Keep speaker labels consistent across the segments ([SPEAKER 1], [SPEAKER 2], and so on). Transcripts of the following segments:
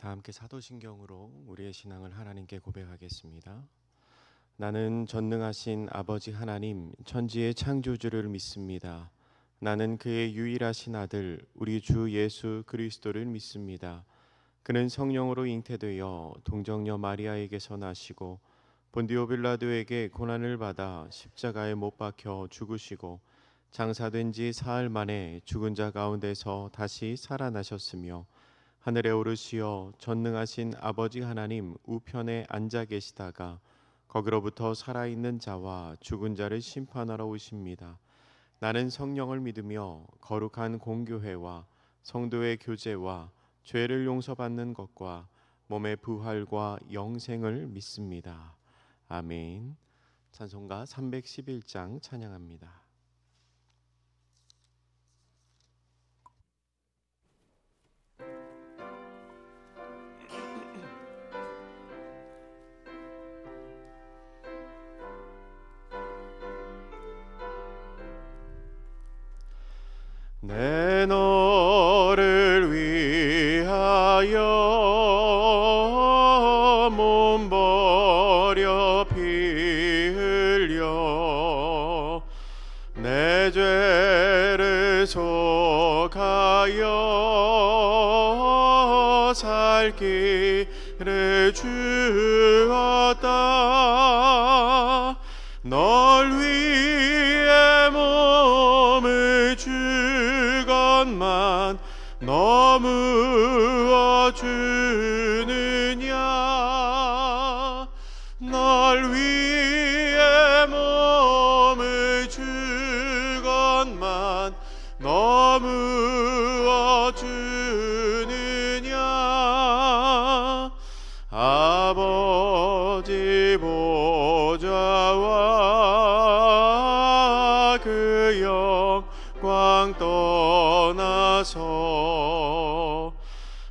[SPEAKER 1] 다 함께 사도신경으로 우리의 신앙을 하나님께 고백하겠습니다. 나는 전능하신 아버지 하나님 천지의 창조주를 믿습니다. 나는 그의 유일하신 아들 우리 주 예수 그리스도를 믿습니다. 그는 성령으로 잉태되어 동정녀 마리아에게서 나시고 본디오 빌라도에게 고난을 받아 십자가에 못 박혀 죽으시고 장사된 지 사흘 만에 죽은 자 가운데서 다시 살아나셨으며 하늘에 오르시어 전능하신 아버지 하나님 우편에 앉아 계시다가 거기로부터 살아있는 자와 죽은 자를 심판하러 오십니다. 나는 성령을 믿으며 거룩한 공교회와 성도의 교제와 죄를 용서받는 것과 몸의 부활과 영생을 믿습니다. 아멘. 찬송가 311장 찬양합니다. 내 너를 위하여 몸 버려 피 흘려 내 죄를 속하여 살 길을 주었다. 널 위해 몸을 주건만 너무어 주느냐. 널 위해 몸을 주건만 너무어 주느냐. 아버지 보좌와 그 영광 떠나서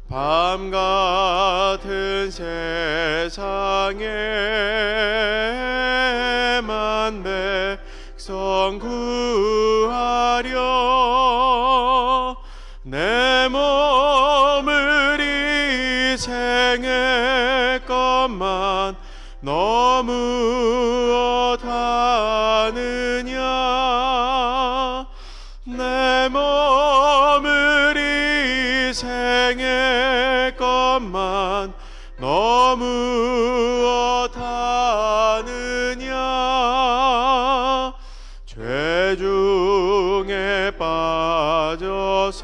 [SPEAKER 1] 밤 같은 세상에만 백성 구하려 내 몸을 희생했건만 너무 어다느냐. 내 몸을 희생했건만 너무 어다느냐. 죄 중에 빠져서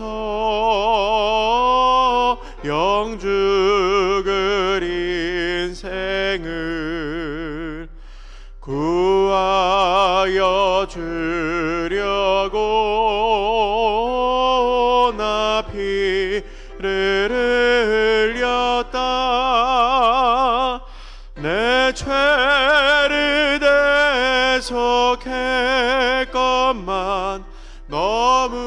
[SPEAKER 1] 영 죽을 인생을 구하여 주려고 나 피를 흘렸다. 내 죄를 대속했건만 너무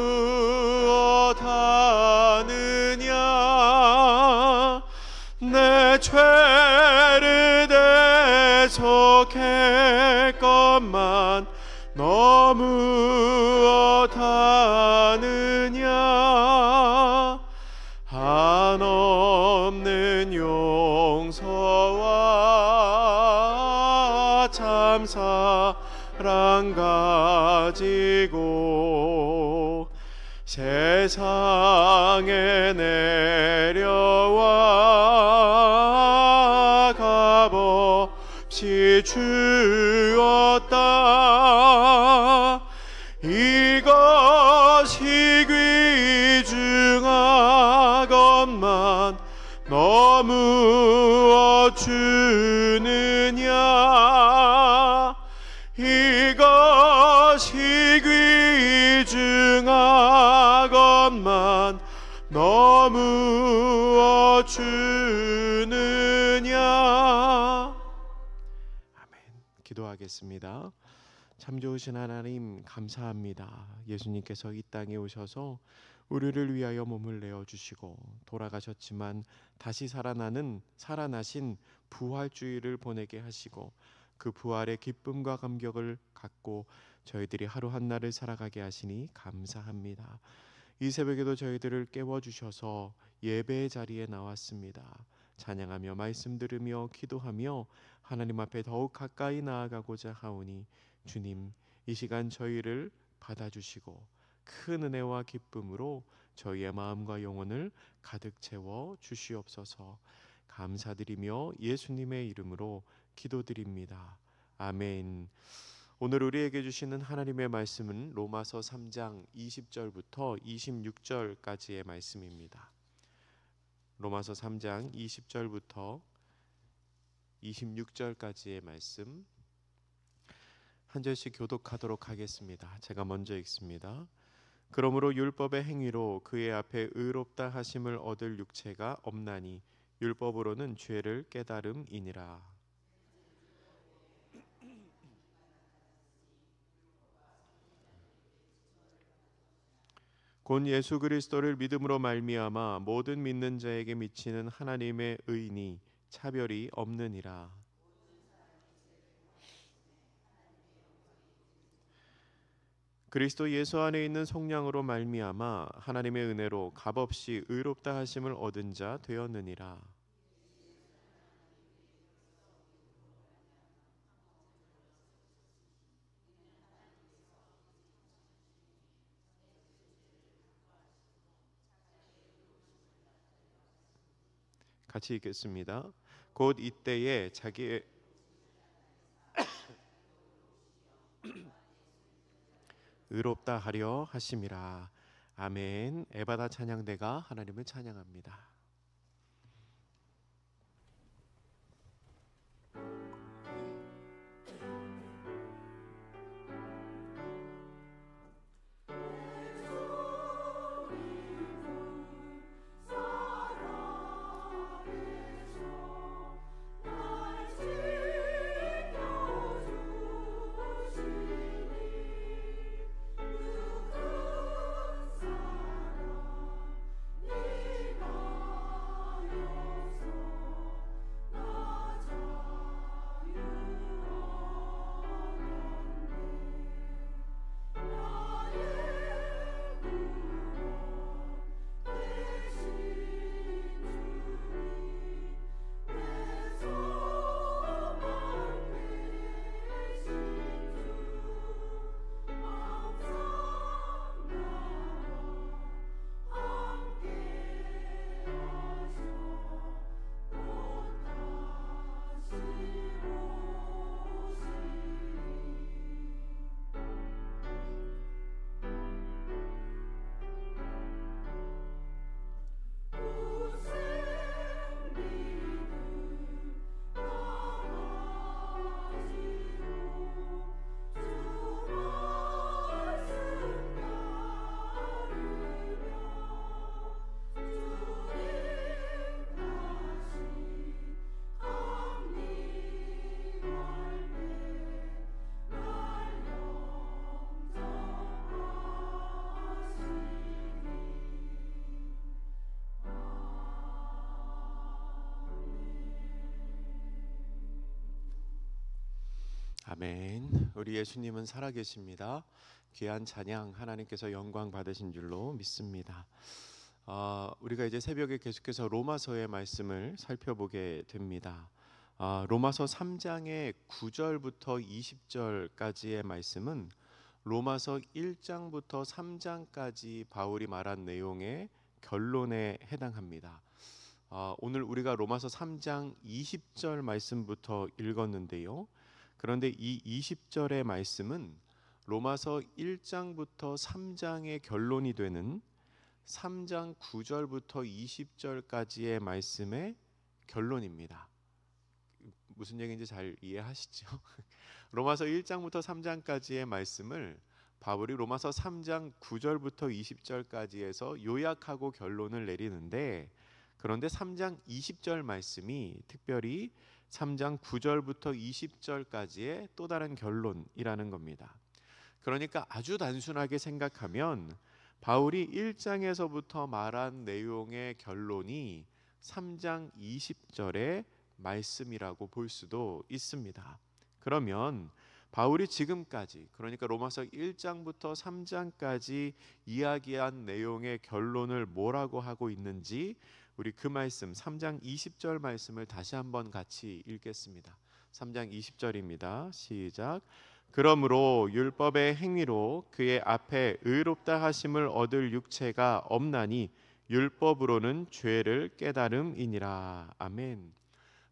[SPEAKER 1] 어다느냐. 내 죄를 대속했건만 너무 어다느냐. 한없는 용서와 참 사랑 가지고 세상에 내려와 값없이 주었다. 이것이 귀중하건만 너무 주느냐. 이것이 귀중하건만 너무 주느냐. 아멘. 기도하겠습니다. 참 좋으신 하나님 감사합니다. 예수님께서 이 땅에 오셔서 우리를 위하여 몸을 내어주시고 돌아가셨지만 다시 살아나신 부활주의를 보내게 하시고 그 부활의 기쁨과 감격을 갖고 저희들이 하루 한날을 살아가게 하시니 감사합니다. 이 새벽에도 저희들을 깨워주셔서 예배의 자리에 나왔습니다. 찬양하며 말씀 들으며 기도하며 하나님 앞에 더욱 가까이 나아가고자 하오니 주님, 이 시간 저희를 받아주시고 큰 은혜와 기쁨으로 저희의 마음과 영혼을 가득 채워 주시옵소서. 감사드리며 예수님의 이름으로 기도드립니다. 아멘. 오늘 우리에게 주시는 하나님의 말씀은 로마서 3장 20절부터 26절까지의 말씀입니다. 로마서 3장 20절부터 26절까지의 말씀 한 절씩 교독하도록 하겠습니다. 제가 먼저 읽습니다. 그러므로 율법의 행위로 그의 앞에 의롭다 하심을 얻을 육체가 없나니 율법으로는 죄를 깨달음이니라. 곧 예수 그리스도를 믿음으로 말미암아 모든 믿는 자에게 미치는 하나님의 의니 차별이 없느니라. 그리스도 예수 안에 있는 속량으로 말미암아 하나님의 은혜로 값없이 의롭다 하심을 얻은 자 되었느니라. 같이 읽겠습니다. 곧 이때에 자기의 의롭다 하려 하심이라. 아멘. 에바다 찬양대가 하나님을 찬양합니다. 아멘. 우리 예수님은 살아계십니다. 귀한 찬양 하나님께서 영광 받으신 줄로 믿습니다. 우리가 이제 새벽에 계속해서 로마서의 말씀을 살펴보게 됩니다. 로마서 3장의 9절부터 20절까지의 말씀은 로마서 1장부터 3장까지 바울이 말한 내용의 결론에 해당합니다. 오늘 우리가 로마서 3장 20절 말씀부터 읽었는데요. 그런데 이 20절의 말씀은 로마서 1장부터 3장의 결론이 되는 3장 9절부터 20절까지의 말씀의 결론입니다. 무슨 얘기인지 잘 이해하시죠? 로마서 1장부터 3장까지의 말씀을 바울이 로마서 3장 9절부터 20절까지에서 요약하고 결론을 내리는데, 그런데 3장 20절 말씀이 특별히 3장 9절부터 20절까지의 또 다른 결론이라는 겁니다. 그러니까 아주 단순하게 생각하면 바울이 1장에서부터 말한 내용의 결론이 3장 20절의 말씀이라고 볼 수도 있습니다. 그러면 바울이 지금까지, 그러니까 로마서 1장부터 3장까지 이야기한 내용의 결론을 뭐라고 하고 있는지 우리 그 말씀 3장 20절 말씀을 다시 한번 같이 읽겠습니다. 3장 20절입니다. 시작. 그러므로 율법의 행위로 그의 앞에 의롭다 하심을 얻을 육체가 없나니 율법으로는 죄를 깨달음이니라. 아멘.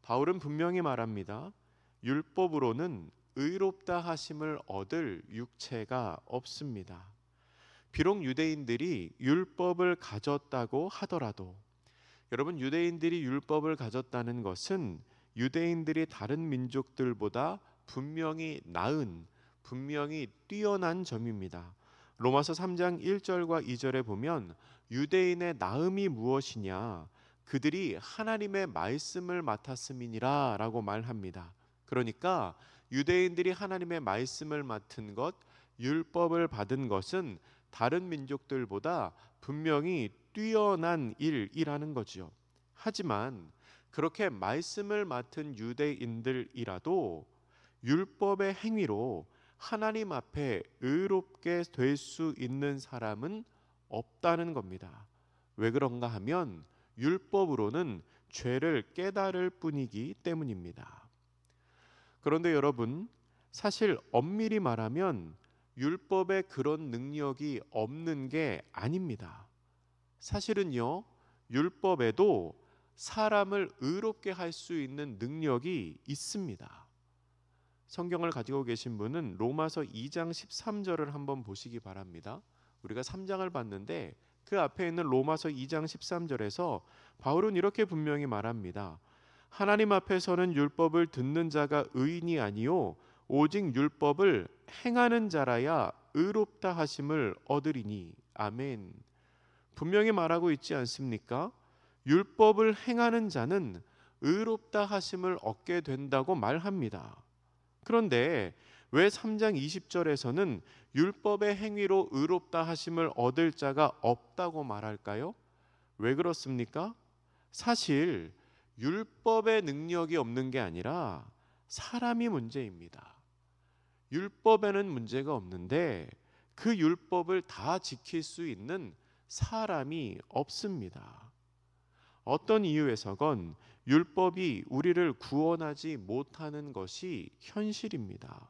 [SPEAKER 1] 바울은 분명히 말합니다. 율법으로는 의롭다 하심을 얻을 육체가 없습니다. 비록 유대인들이 율법을 가졌다고 하더라도, 여러분, 유대인들이 율법을 가졌다는 것은 유대인들이 다른 민족들보다 분명히 나은, 분명히 뛰어난 점입니다. 로마서 3장 1절과 2절에 보면 유대인의 나음이 무엇이냐, 그들이 하나님의 말씀을 맡았음이니라 라고 말합니다. 그러니까 유대인들이 하나님의 말씀을 맡은 것, 율법을 받은 것은 다른 민족들보다 분명히 뛰어난 일이라는 거죠. 하지만 그렇게 말씀을 맡은 유대인들이라도 율법의 행위로 하나님 앞에 의롭게 될 수 있는 사람은 없다는 겁니다. 왜 그런가 하면 율법으로는 죄를 깨달을 뿐이기 때문입니다. 그런데 여러분, 사실 엄밀히 말하면 율법에 그런 능력이 없는 게 아닙니다. 사실은요, 율법에도 사람을 의롭게 할 수 있는 능력이 있습니다. 성경을 가지고 계신 분은 로마서 2장 13절을 한번 보시기 바랍니다. 우리가 3장을 봤는데 그 앞에 있는 로마서 2장 13절에서 바울은 이렇게 분명히 말합니다. 하나님 앞에서는 율법을 듣는 자가 의인이 아니요 오직 율법을 행하는 자라야 의롭다 하심을 얻으리니. 아멘. 분명히 말하고 있지 않습니까? 율법을 행하는 자는 의롭다 하심을 얻게 된다고 말합니다. 그런데 왜 3장 20절에서는 율법의 행위로 의롭다 하심을 얻을 자가 없다고 말할까요? 왜 그렇습니까? 사실 율법의 능력이 없는 게 아니라 사람이 문제입니다. 율법에는 문제가 없는데 그 율법을 다 지킬 수 있는 사람이 없습니다. 어떤 이유에서건 율법이 우리를 구원하지 못하는 것이 현실입니다.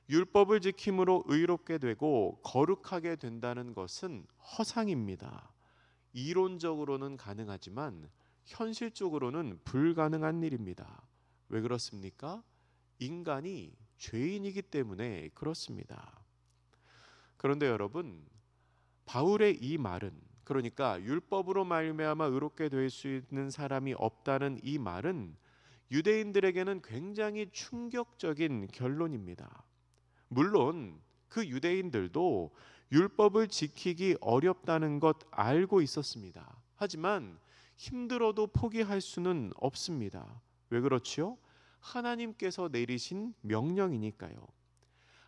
[SPEAKER 1] 율법을 지킴으로 의롭게 되고 거룩하게 된다는 것은 허상입니다. 이론적으로는 가능하지만 현실적으로는 불가능한 일입니다. 왜 그렇습니까? 인간이 죄인이기 때문에 그렇습니다. 그런데 여러분, 바울의 이 말은, 그러니까 율법으로 말미암아 의롭게 될 수 있는 사람이 없다는 이 말은 유대인들에게는 굉장히 충격적인 결론입니다. 물론 그 유대인들도 율법을 지키기 어렵다는 것 알고 있었습니다. 하지만 힘들어도 포기할 수는 없습니다. 왜 그렇지요? 하나님께서 내리신 명령이니까요.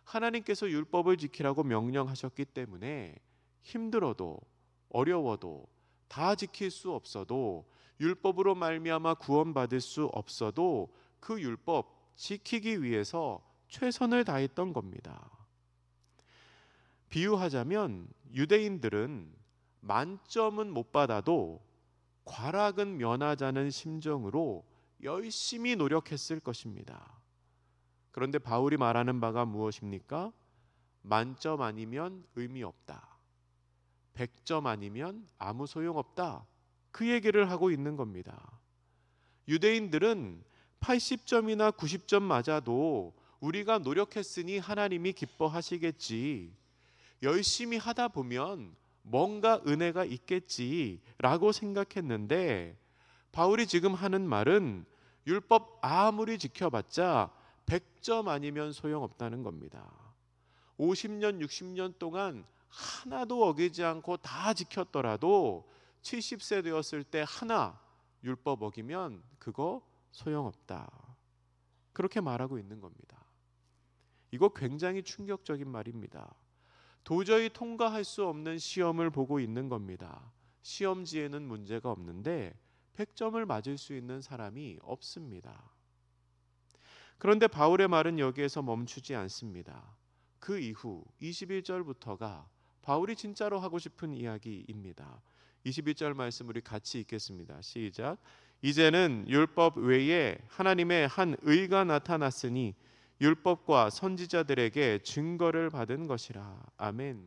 [SPEAKER 1] 하나님께서 율법을 지키라고 명령하셨기 때문에 힘들어도 어려워도 다 지킬 수 없어도 율법으로 말미암아 구원받을 수 없어도 그 율법 지키기 위해서 최선을 다했던 겁니다. 비유하자면 유대인들은 만점은 못 받아도 과락은 면하자는 심정으로 열심히 노력했을 것입니다. 그런데 바울이 말하는 바가 무엇입니까? 만점 아니면 의미 없다. 100점 아니면 아무 소용없다. 그 얘기를 하고 있는 겁니다. 유대인들은 80점이나 90점 맞아도 우리가 노력했으니 하나님이 기뻐하시겠지. 열심히 하다 보면 뭔가 은혜가 있겠지라고 생각했는데 바울이 지금 하는 말은 율법 아무리 지켜봤자 100점 아니면 소용없다는 겁니다. 50년, 60년 동안 하나도 어기지 않고 다 지켰더라도 70세 되었을 때 하나 율법 어기면 그거 소용없다. 그렇게 말하고 있는 겁니다. 이거 굉장히 충격적인 말입니다. 도저히 통과할 수 없는 시험을 보고 있는 겁니다. 시험지에는 문제가 없는데 100점을 맞을 수 있는 사람이 없습니다. 그런데 바울의 말은 여기에서 멈추지 않습니다. 그 이후 21절부터가 바울이 진짜로 하고 싶은 이야기입니다. 21절 말씀 우리 같이 읽겠습니다. 시작. 이제는 율법 외에 하나님의 한 의가 나타났으니 율법과 선지자들에게 증거를 받은 것이라. 아멘.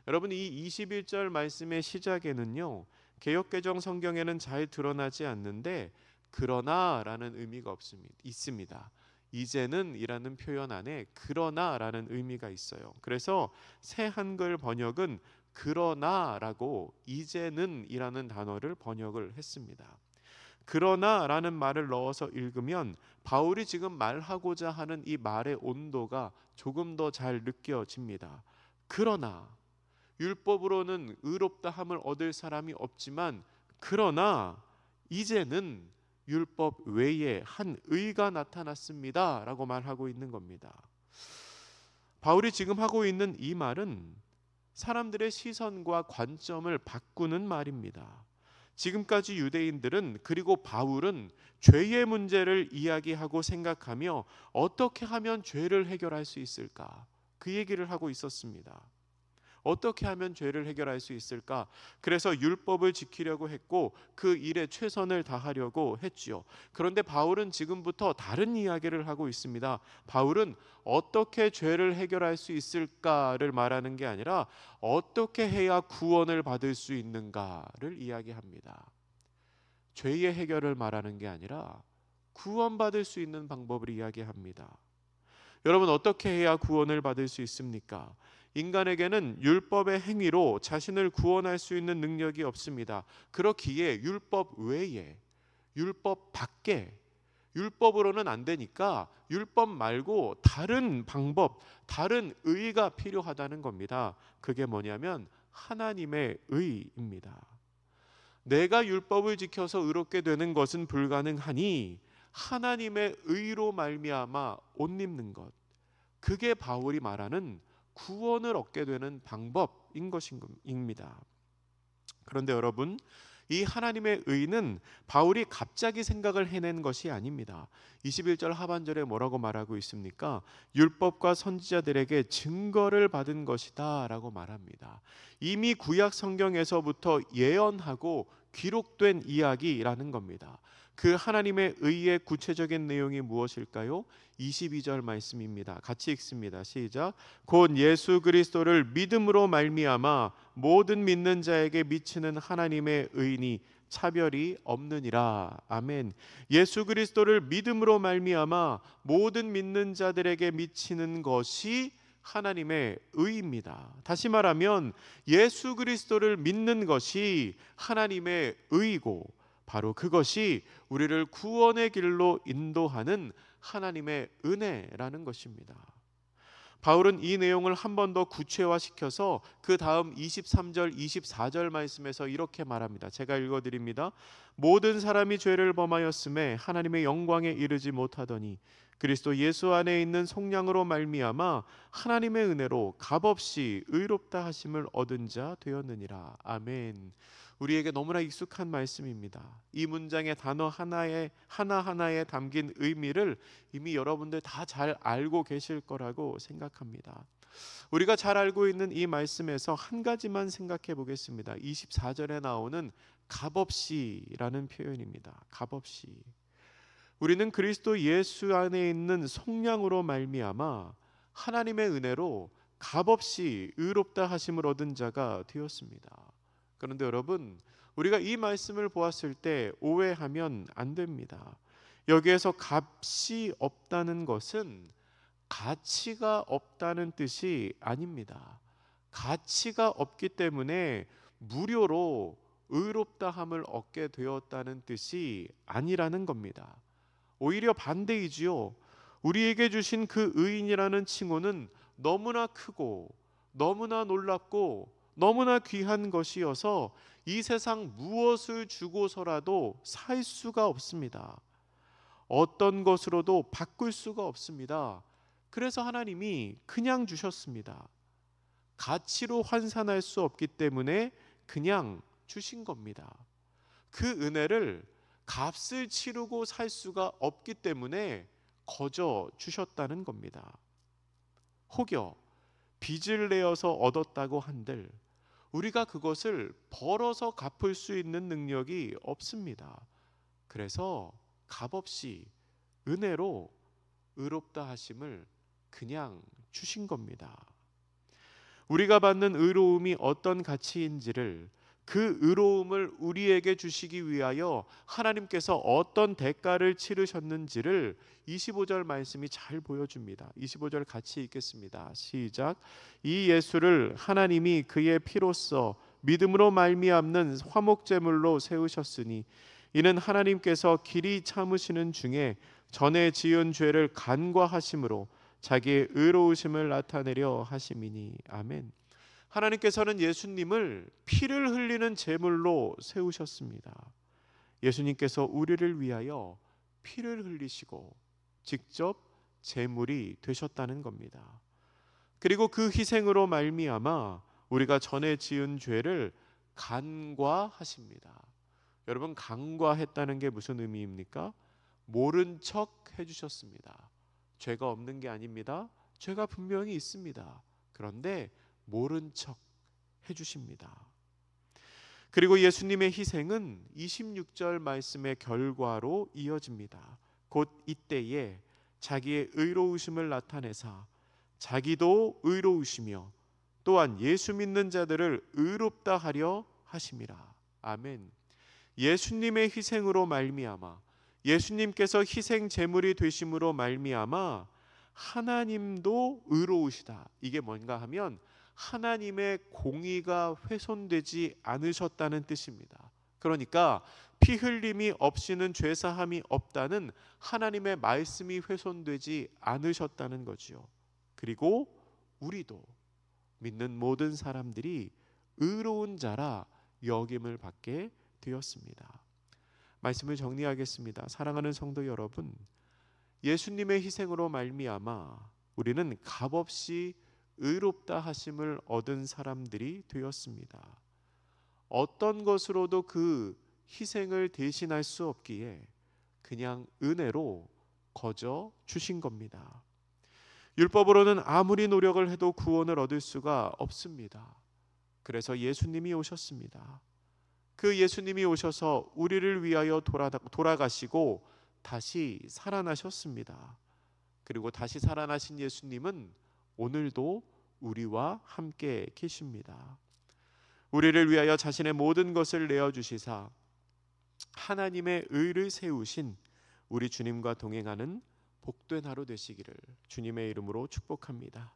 [SPEAKER 1] 여러분, 이 21절 말씀의 시작에는요, 개역개정 성경에는 잘 드러나지 않는데 그러나라는 의미가 있습니다. 이제는 이라는 표현 안에 그러나라는 의미가 있어요. 그래서 새 한글 번역은 그러나라고 이제는 이라는 단어를 번역을 했습니다. 그러나라는 말을 넣어서 읽으면 바울이 지금 말하고자 하는 이 말의 온도가 조금 더 잘 느껴집니다. 그러나 율법으로는 의롭다함을 얻을 사람이 없지만 그러나 이제는 율법 외에 한 의가 나타났습니다 라고 말하고 있는 겁니다. 바울이 지금 하고 있는 이 말은 사람들의 시선과 관점을 바꾸는 말입니다. 지금까지 유대인들은, 그리고 바울은 죄의 문제를 이야기하고 생각하며 어떻게 하면 죄를 해결할 수 있을까, 그 얘기를 하고 있었습니다. 어떻게 하면 죄를 해결할 수 있을까? 그래서 율법을 지키려고 했고 그 일에 최선을 다하려고 했지요. 그런데 바울은 지금부터 다른 이야기를 하고 있습니다. 바울은 어떻게 죄를 해결할 수 있을까를 말하는 게 아니라 어떻게 해야 구원을 받을 수 있는가를 이야기합니다. 죄의 해결을 말하는 게 아니라 구원받을 수 있는 방법을 이야기합니다. 여러분, 어떻게 해야 구원을 받을 수 있습니까? 인간에게는 율법의 행위로 자신을 구원할 수 있는 능력이 없습니다. 그렇기에 율법 외에, 율법 밖에, 율법으로는 안 되니까 율법 말고 다른 방법, 다른 의가 필요하다는 겁니다. 그게 뭐냐면 하나님의 의입니다. 내가 율법을 지켜서 의롭게 되는 것은 불가능하니 하나님의 의로 말미암아 옷 입는 것, 그게 바울이 말하는 구원을 얻게 되는 방법인 것입니다. 그런데 여러분, 이 하나님의 의는 바울이 갑자기 생각을 해낸 것이 아닙니다. 21절 하반절에 뭐라고 말하고 있습니까? 율법과 선지자들에게 증거를 받은 것이다 라고 말합니다. 이미 구약 성경에서부터 예언하고 기록된 이야기라는 겁니다. 그 하나님의 의의 구체적인 내용이 무엇일까요? 22절 말씀입니다. 같이 읽습니다. 시작. 곧 예수 그리스도를 믿음으로 말미암아 모든 믿는 자에게 미치는 하나님의 의니 차별이 없느니라. 아멘. 예수 그리스도를 믿음으로 말미암아 모든 믿는 자들에게 미치는 것이 하나님의 의입니다. 다시 말하면 예수 그리스도를 믿는 것이 하나님의 의이고 바로 그것이 우리를 구원의 길로 인도하는 하나님의 은혜라는 것입니다. 바울은 이 내용을 한 번 더 구체화시켜서 그 다음 23절, 24절 말씀에서 이렇게 말합니다. 제가 읽어드립니다. 모든 사람이 죄를 범하였음에 하나님의 영광에 이르지 못하더니 그리스도 예수 안에 있는 속량으로 말미암아 하나님의 은혜로 값없이 의롭다 하심을 얻은 자 되었느니라. 아멘. 우리에게 너무나 익숙한 말씀입니다. 이 문장의 단어 하나하나에 담긴 의미를 이미 여러분들 다 잘 알고 계실 거라고 생각합니다. 우리가 잘 알고 있는 이 말씀에서 한 가지만 생각해 보겠습니다. 24절에 나오는 값없이라는 표현입니다. 값없이. 우리는 그리스도 예수 안에 있는 속량으로 말미암아 하나님의 은혜로 값없이 의롭다 하심을 얻은 자가 되었습니다. 그런데 여러분, 우리가 이 말씀을 보았을 때 오해하면 안 됩니다. 여기에서 값이 없다는 것은 가치가 없다는 뜻이 아닙니다. 가치가 없기 때문에 무료로 의롭다함을 얻게 되었다는 뜻이 아니라는 겁니다. 오히려 반대이지요. 우리에게 주신 그 의인이라는 칭호는 너무나 크고 너무나 놀랍고 너무나 귀한 것이어서 이 세상 무엇을 주고서라도 살 수가 없습니다. 어떤 것으로도 바꿀 수가 없습니다. 그래서 하나님이 그냥 주셨습니다. 가치로 환산할 수 없기 때문에 그냥 주신 겁니다. 그 은혜를 값을 치르고 살 수가 없기 때문에 거저 주셨다는 겁니다. 혹여 빚을 내어서 얻었다고 한들 우리가 그것을 벌어서 갚을 수 있는 능력이 없습니다. 그래서 값없이 은혜로 의롭다 하심을 그냥 주신 겁니다. 우리가 받는 의로움이 어떤 가치인지를, 그 의로움을 우리에게 주시기 위하여 하나님께서 어떤 대가를 치르셨는지를 25절 말씀이 잘 보여줍니다. 25절 같이 읽겠습니다. 시작. 이 예수를 하나님이 그의 피로써 믿음으로 말미암는 화목제물로 세우셨으니 이는 하나님께서 길이 참으시는 중에 전에 지은 죄를 간과하심으로 자기의 의로우심을 나타내려 하심이니. 아멘. 하나님께서는 예수님을 피를 흘리는 제물로 세우셨습니다. 예수님께서 우리를 위하여 피를 흘리시고 직접 제물이 되셨다는 겁니다. 그리고 그 희생으로 말미암아 우리가 전에 지은 죄를 간과하십니다. 여러분, 간과했다는 게 무슨 의미입니까? 모른 척 해주셨습니다. 죄가 없는 게 아닙니다. 죄가 분명히 있습니다. 그런데 모른 척 해주십니다. 그리고 예수님의 희생은 26절 말씀의 결과로 이어집니다. 곧 이때에 자기의 의로우심을 나타내사 자기도 의로우시며 또한 예수 믿는 자들을 의롭다 하려 하심이라. 아멘. 예수님의 희생으로 말미암아, 예수님께서 희생 제물이 되심으로 말미암아 하나님도 의로우시다. 이게 뭔가 하면 하나님의 공의가 훼손되지 않으셨다는 뜻입니다. 그러니까 피 흘림이 없이는 죄 사함이 없다는 하나님의 말씀이 훼손되지 않으셨다는 거지요. 그리고 우리도 믿는 모든 사람들이 의로운 자라 여김을 받게 되었습니다. 말씀을 정리하겠습니다. 사랑하는 성도 여러분, 예수님의 희생으로 말미암아 우리는 값없이 의롭다 하심을 얻은 사람들이 되었습니다. 어떤 것으로도 그 희생을 대신할 수 없기에 그냥 은혜로 거저 주신 겁니다. 율법으로는 아무리 노력을 해도 구원을 얻을 수가 없습니다. 그래서 예수님이 오셨습니다. 그 예수님이 오셔서 우리를 위하여 돌아가시고 다시 살아나셨습니다. 그리고 다시 살아나신 예수님은 오늘도 우리와 함께 계십니다. 우리를 위하여 자신의 모든 것을 내어주시사 하나님의 의를 세우신 우리 주님과 동행하는 복된 하루 되시기를 주님의 이름으로 축복합니다.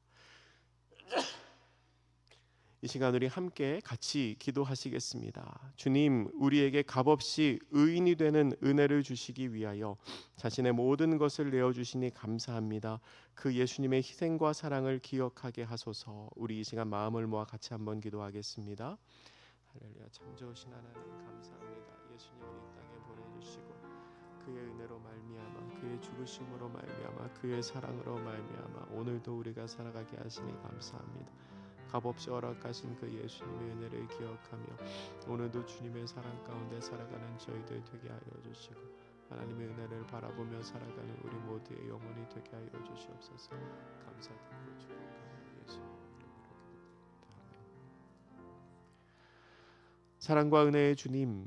[SPEAKER 1] 이 시간 우리 함께 같이 기도하시겠습니다. 주님, 우리에게 값없이 의인이 되는 은혜를 주시기 위하여 자신의 모든 것을 내어주시니 감사합니다. 그 예수님의 희생과 사랑을 기억하게 하소서. 우리 이 시간 마음을 모아 같이 한번 기도하겠습니다. 할렐루야. 참 좋으신 하나님 감사합니다. 예수님을 이 땅에 보내주시고 그의 은혜로 말미암아, 그의 죽으심으로 말미암아, 그의 사랑으로 말미암아 오늘도 우리가 살아가게 하시니 감사합니다. 값없이 허락하신 그 예수님의 은혜를 기억하며 오늘도 주님의 사랑 가운데 살아가는 저희들 되게 하여 주시고 하나님의 은혜를 바라보며 살아가는 우리 모두의 영혼이 되게 하여 주시옵소서. 감사드리고 축복하며 예수님 이름으로 기도드립니다. 사랑과 은혜의 주님,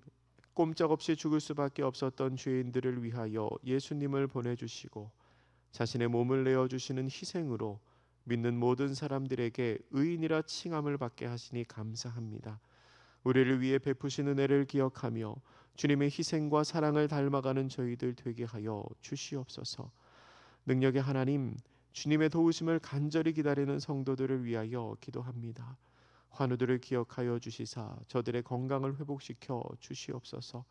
[SPEAKER 1] 꼼짝없이 죽을 수밖에 없었던 죄인들을 위하여 예수님을 보내주시고 자신의 몸을 내어주시는 희생으로 믿는 모든 사람들에게 의인이라 칭함을 받게 하시니 감사합니다. 우리를 위해 베푸신 은혜를 기억하며 주님의 희생과 사랑을 닮아가는 저희들 되게 하여 주시옵소서. 능력의 하나님, 주님의 도우심을 간절히 기다리는 성도들을 위하여 기도합니다. 환우들을 기억하여 주시사 저들의 건강을 회복시켜 주시옵소서.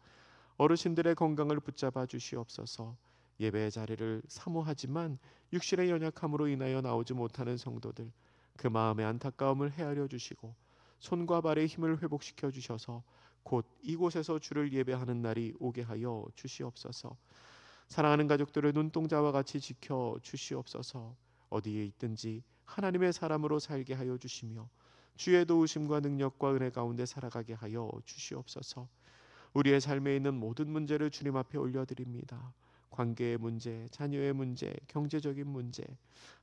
[SPEAKER 1] 어르신들의 건강을 붙잡아 주시옵소서. 예배의 자리를 사모하지만 육신의 연약함으로 인하여 나오지 못하는 성도들, 그 마음의 안타까움을 헤아려 주시고 손과 발의 힘을 회복시켜 주셔서 곧 이곳에서 주를 예배하는 날이 오게 하여 주시옵소서. 사랑하는 가족들을 눈동자와 같이 지켜 주시옵소서. 어디에 있든지 하나님의 사람으로 살게 하여 주시며 주의 도우심과 능력과 은혜 가운데 살아가게 하여 주시옵소서. 우리의 삶에 있는 모든 문제를 주님 앞에 올려드립니다. 관계의 문제, 자녀의 문제, 경제적인 문제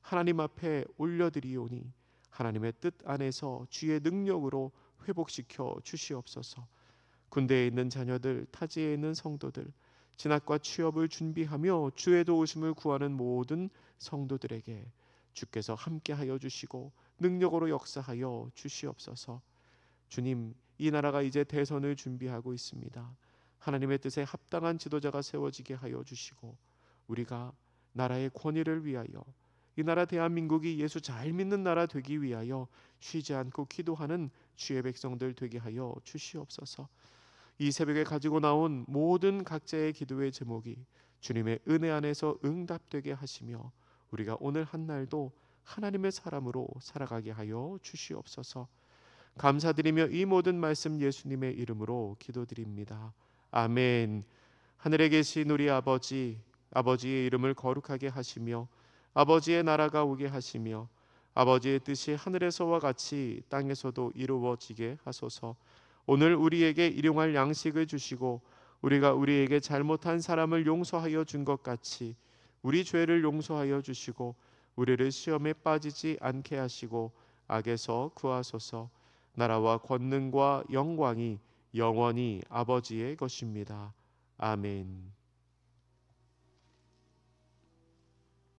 [SPEAKER 1] 하나님 앞에 올려드리오니 하나님의 뜻 안에서 주의 능력으로 회복시켜 주시옵소서. 군대에 있는 자녀들, 타지에 있는 성도들, 진학과 취업을 준비하며 주의 도우심을 구하는 모든 성도들에게 주께서 함께하여 주시고 능력으로 역사하여 주시옵소서. 주님, 이 나라가 이제 대선을 준비하고 있습니다. 하나님의 뜻에 합당한 지도자가 세워지게 하여 주시고 우리가 나라의 권위를 위하여 이 나라 대한민국이 예수 잘 믿는 나라 되기 위하여 쉬지 않고 기도하는 주의 백성들 되게 하여 주시옵소서. 이 새벽에 가지고 나온 모든 각자의 기도의 제목이 주님의 은혜 안에서 응답되게 하시며 우리가 오늘 한 날도 하나님의 사람으로 살아가게 하여 주시옵소서. 감사드리며 이 모든 말씀 예수님의 이름으로 기도드립니다. 아멘. 하늘에 계신 우리 아버지, 아버지의 이름을 거룩하게 하시며 아버지의 나라가 오게 하시며 아버지의 뜻이 하늘에서와 같이 땅에서도 이루어지게 하소서. 오늘 우리에게 일용할 양식을 주시고 우리가 우리에게 잘못한 사람을 용서하여 준 것 같이 우리 죄를 용서하여 주시고 우리를 시험에 빠지지 않게 하시고 악에서 구하소서. 나라와 권능과 영광이 영원히 아버지의 것입니다. 아멘.